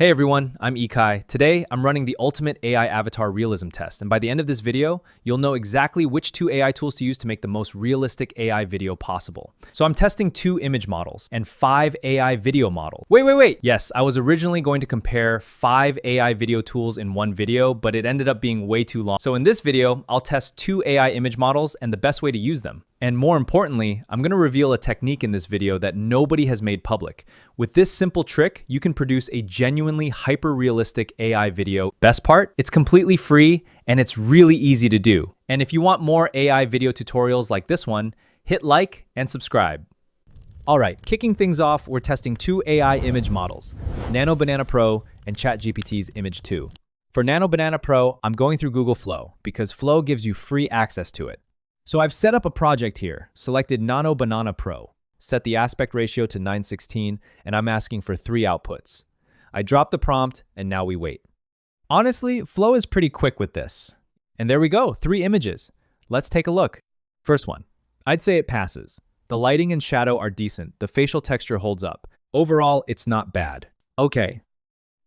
Hey everyone, I'm Ikai. Today, I'm running the ultimate AI avatar realism test, and by the end of this video, you'll know exactly which two AI tools to use to make the most realistic AI video possible. So I'm testing 2 image models and 5 AI video models. Wait! Yes, I was originally going to compare 5 AI video tools in one video, but it ended up being way too long. So in this video, I'll test 2 AI image models and the best way to use them. And more importantly, I'm going to reveal a technique in this video that nobody has made public. With this simple trick, you can produce a genuinely hyper-realistic AI video. Best part? It's completely free and it's really easy to do. And if you want more AI video tutorials like this one, hit like and subscribe. Alright, kicking things off, we're testing 2 AI image models, Nano Banana Pro and ChatGPT's Image 2. For Nano Banana Pro, I'm going through Google Flow because Flow gives you free access to it. So I've set up a project here, selected Nano Banana Pro, set the aspect ratio to 9:16, and I'm asking for 3 outputs. I drop the prompt, and now we wait. Honestly, Flow is pretty quick with this. And there we go, 3 images. Let's take a look. First one. I'd say it passes. The lighting and shadow are decent, the facial texture holds up. Overall, it's not bad. Okay.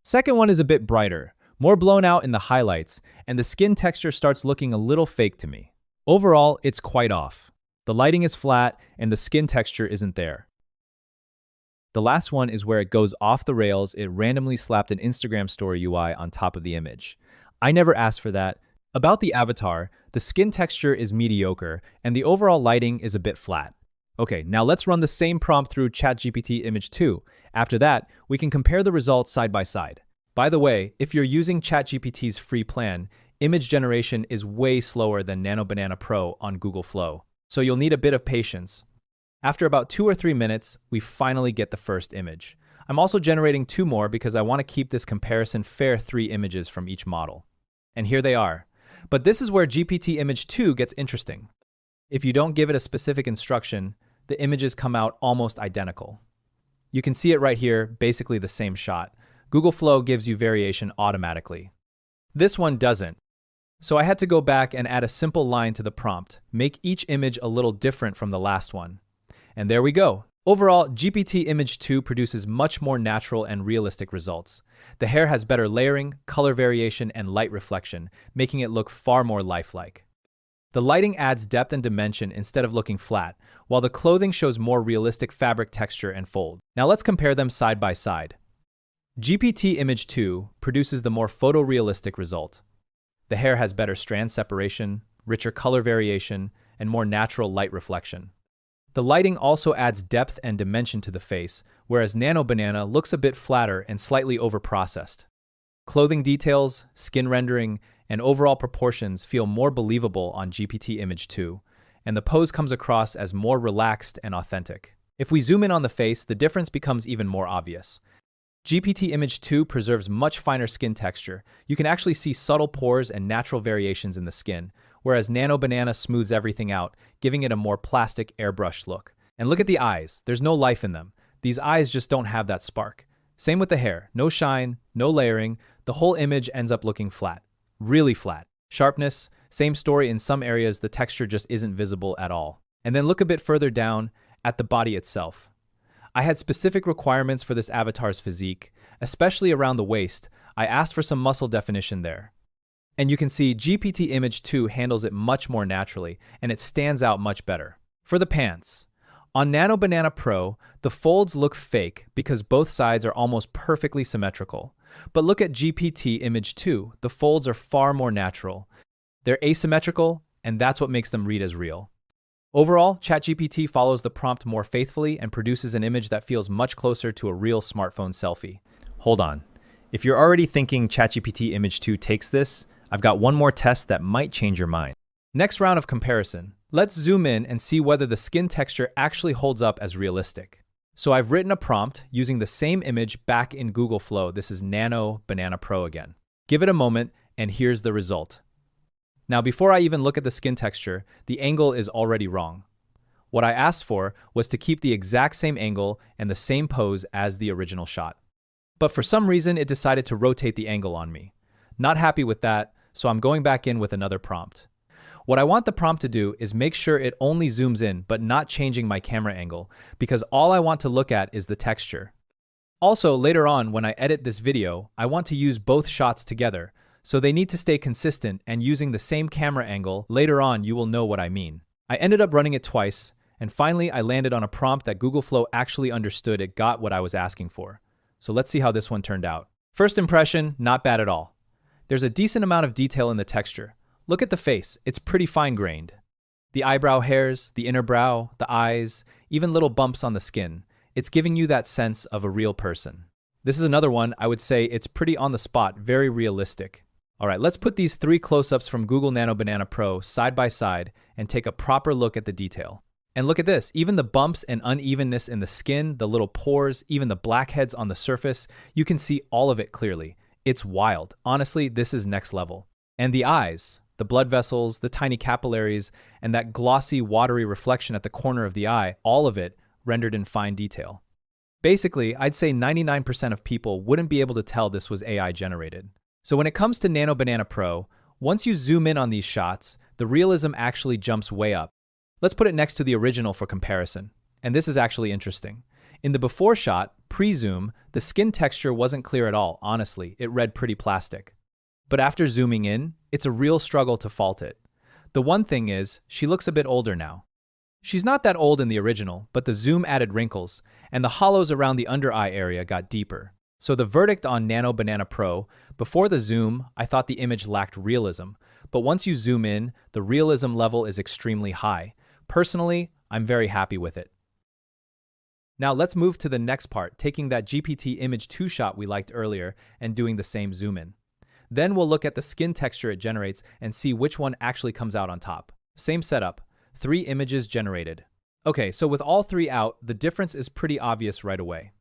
Second one is a bit brighter, more blown out in the highlights, and the skin texture starts looking a little fake to me. Overall, it's quite off. The lighting is flat and the skin texture isn't there. The last one is where it goes off the rails. It randomly slapped an Instagram story UI on top of the image. I never asked for that. About the avatar, the skin texture is mediocre and the overall lighting is a bit flat. Okay, now let's run the same prompt through ChatGPT Image 2. After that, we can compare the results side by side. By the way, if you're using ChatGPT's free plan, image generation is way slower than Nano Banana Pro on Google Flow, so you'll need a bit of patience. After about 2 or 3 minutes, we finally get the first image. I'm also generating 2 more because I want to keep this comparison fair 3 images from each model. And here they are. But this is where GPT Image 2 gets interesting. If you don't give it a specific instruction, the images come out almost identical. You can see it right here, basically the same shot. Google Flow gives you variation automatically. This one doesn't. So I had to go back and add a simple line to the prompt, make each image a little different from the last one. And there we go. Overall, GPT Image 2 produces much more natural and realistic results. The hair has better layering, color variation, and light reflection, making it look far more lifelike. The lighting adds depth and dimension instead of looking flat, while the clothing shows more realistic fabric texture and fold. Now let's compare them side by side. GPT Image 2 produces the more photorealistic result. The hair has better strand separation, richer color variation, and more natural light reflection. The lighting also adds depth and dimension to the face, whereas Nano Banana looks a bit flatter and slightly overprocessed. Clothing details, skin rendering, and overall proportions feel more believable on GPT Image 2, and the pose comes across as more relaxed and authentic. If we zoom in on the face, the difference becomes even more obvious. GPT Image 2 preserves much finer skin texture. You can actually see subtle pores and natural variations in the skin, whereas Nano Banana smooths everything out, giving it a more plastic, airbrushed look. And look at the eyes. There's no life in them. These eyes just don't have that spark. Same with the hair. No shine, no layering. The whole image ends up looking flat. Really flat. Sharpness, same story in some areas, the texture just isn't visible at all. And then look a bit further down at the body itself. I had specific requirements for this avatar's physique, especially around the waist. I asked for some muscle definition there. And you can see GPT Image 2 handles it much more naturally, and it stands out much better. For the pants. On Nano Banana Pro, the folds look fake because both sides are almost perfectly symmetrical. But look at GPT Image 2, the folds are far more natural. They're asymmetrical, and that's what makes them read as real. Overall, ChatGPT follows the prompt more faithfully and produces an image that feels much closer to a real smartphone selfie. Hold on. If you're already thinking ChatGPT Image 2 takes this, I've got one more test that might change your mind. Next round of comparison. Let's zoom in and see whether the skin texture actually holds up as realistic. So I've written a prompt using the same image back in Google Flow. This is Nano Banana Pro again. Give it a moment, and here's the result. Now, before I even look at the skin texture, the angle is already wrong. What I asked for was to keep the exact same angle and the same pose as the original shot. But for some reason, it decided to rotate the angle on me. Not happy with that, so I'm going back in with another prompt. What I want the prompt to do is make sure it only zooms in, but not changing my camera angle, because all I want to look at is the texture. Also, later on, when I edit this video, I want to use both shots together, so they need to stay consistent and using the same camera angle. Later on, you will know what I mean. I ended up running it twice, and finally I landed on a prompt that Google Flow actually understood. It got what I was asking for. So let's see how this one turned out. First impression, not bad at all. There's a decent amount of detail in the texture. Look at the face, it's pretty fine-grained. The eyebrow hairs, the inner brow, the eyes, even little bumps on the skin. It's giving you that sense of a real person. This is another one, I would say it's pretty on the spot, very realistic. All right, let's put these 3 close-ups from Google Nano Banana Pro side by side and take a proper look at the detail. And look at this, even the bumps and unevenness in the skin, the little pores, even the blackheads on the surface, you can see all of it clearly. It's wild. Honestly, this is next level. And the eyes, the blood vessels, the tiny capillaries, and that glossy, watery reflection at the corner of the eye, all of it rendered in fine detail. Basically, I'd say 99% of people wouldn't be able to tell this was AI generated. So when it comes to Nano Banana Pro, once you zoom in on these shots, the realism actually jumps way up. Let's put it next to the original for comparison. And this is actually interesting. In the before shot, pre-zoom, the skin texture wasn't clear at all, honestly. It read pretty plastic. But after zooming in, it's a real struggle to fault it. The one thing is, she looks a bit older now. She's not that old in the original, but the zoom added wrinkles, and the hollows around the under eye area got deeper. So the verdict on Nano Banana Pro, before the zoom, I thought the image lacked realism, but once you zoom in, the realism level is extremely high. Personally, I'm very happy with it. Now let's move to the next part, taking that GPT image 2 shot we liked earlier and doing the same zoom in. Then we'll look at the skin texture it generates and see which one actually comes out on top. Same setup, 3 images generated. Okay, so with all 3 out, the difference is pretty obvious right away.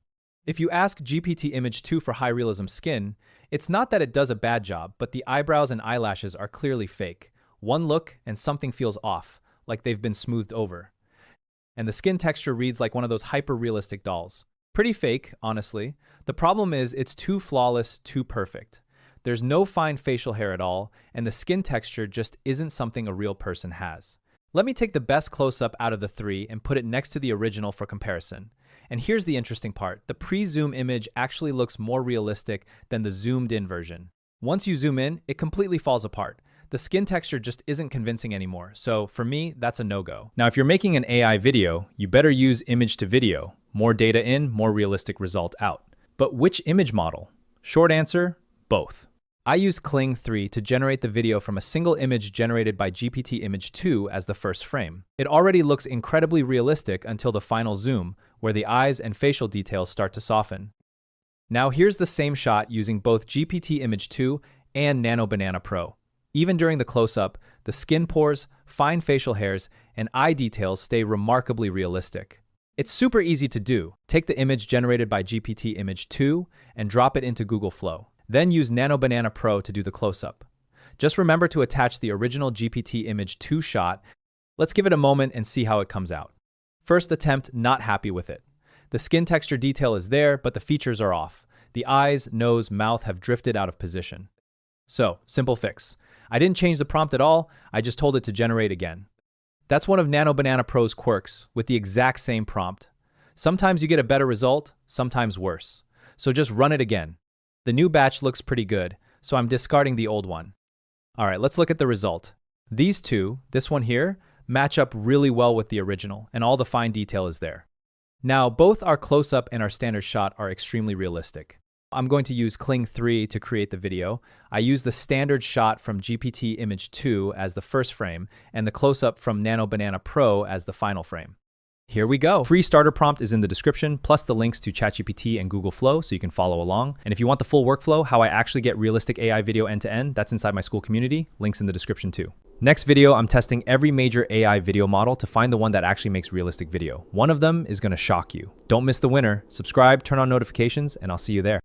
If you ask GPT image 2 for high realism skin, it's not that it does a bad job, but the eyebrows and eyelashes are clearly fake. One look and something feels off, like they've been smoothed over. And the skin texture reads like one of those hyper-realistic dolls. Pretty fake, honestly. The problem is it's too flawless, too perfect. There's no fine facial hair at all, and the skin texture just isn't something a real person has. Let me take the best close-up out of the 3 and put it next to the original for comparison. And here's the interesting part. The pre-zoom image actually looks more realistic than the zoomed-in version. Once you zoom in, it completely falls apart. The skin texture just isn't convincing anymore, so for me, that's a no-go. Now, if you're making an AI video, you better use image to video. More data in, more realistic result out. But which image model? Short answer, both. I used Kling 3 to generate the video from a single image generated by GPT Image 2 as the first frame. It already looks incredibly realistic until the final zoom, where the eyes and facial details start to soften. Now here's the same shot using both GPT Image 2 and Nano Banana Pro. Even during the close-up, the skin pores, fine facial hairs, and eye details stay remarkably realistic. It's super easy to do. Take the image generated by GPT Image 2 and drop it into Google Flow. Then use Nano Banana Pro to do the close-up. Just remember to attach the original GPT Image 2 shot. Let's give it a moment and see how it comes out. First attempt, not happy with it. The skin texture detail is there, but the features are off. The eyes, nose, mouth have drifted out of position. So, simple fix. I didn't change the prompt at all, I just told it to generate again. That's one of Nano Banana Pro's quirks, with the exact same prompt. Sometimes you get a better result, sometimes worse. So just run it again. The new batch looks pretty good, so I'm discarding the old one. Alright, let's look at the result. These two, this one here, match up really well with the original, and all the fine detail is there. Now, both our close-up and our standard shot are extremely realistic. I'm going to use Kling 3 to create the video. I use the standard shot from GPT Image 2 as the first frame, and the close-up from Nano Banana Pro as the final frame. Here we go. Free starter prompt is in the description, plus the links to ChatGPT and Google Flow so you can follow along. And if you want the full workflow, how I actually get realistic AI video end-to-end, that's inside my school community. Links in the description too. Next video, I'm testing every major AI video model to find the one that actually makes realistic video. One of them is going to shock you. Don't miss the winner. Subscribe, turn on notifications, and I'll see you there.